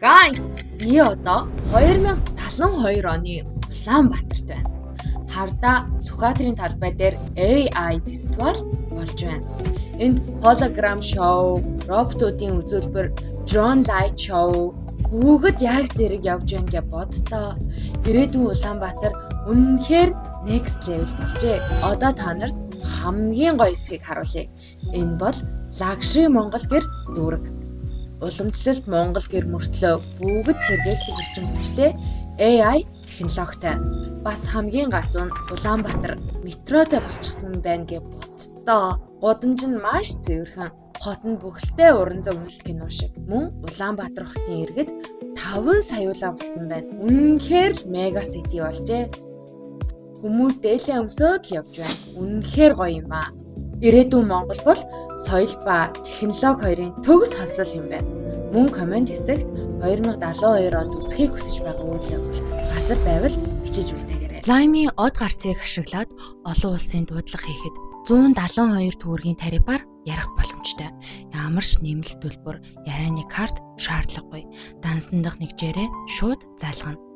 Guys, би одоо 2072 оны Улаанбаатарт байна. Хардаа Сүхбаатарын талбай дээр AI фестивал болж байна. Энд hologram show, роботуудын үзүүлбэр, drone light show бүгд яг зэрэг явж байна гэж бодтоо. Ирээдүйн Улаанбаатар үнэнхээр next level болжээ. Одоо та нарт хамгийн гоё хэсгийг харуулъя. Энэ бол Luxury Монгол гэр дүүрэг. Уламжлалт Монгол гэр мөртлөө бүгд сэргээгдэх орчин хүчлээ AI технологитой. Бас хамгийн галзуу нь Улаанбаатар метротой болчихсон байна гэж бодтоо. Гудамж нь маш цэвэрхэн. Хот нь бүхэлдээ уран зөгнөлт кино шиг. Мөн Улаанбаатар хотын иргэд 5 саяулаа болсон байна. Үнэнхээр л мега сити болжээ. Хүмүүс дээлээ өмсөөд л явж байна. Үнэнхээр гоё юм аа. Ирээдүйн Монгол бол соёл ба технологи хоёрын төгс хослол юм байна. Мөн комент хэсэгт 2072 онд үзхийг хүсэж байгаа үйл явдал газар байвал бичиж үлдээгээрэй. Лаймын од гарцыг ашиглаад олон улсын дуудлага хийхэд 172 төгрөгийн тарифаар ярих боломжтой. Ямар ч нэмэлт төлбөр, ярианы карт шаардлагагүй. Дансан дахь нэгжээрээ шууд залгана.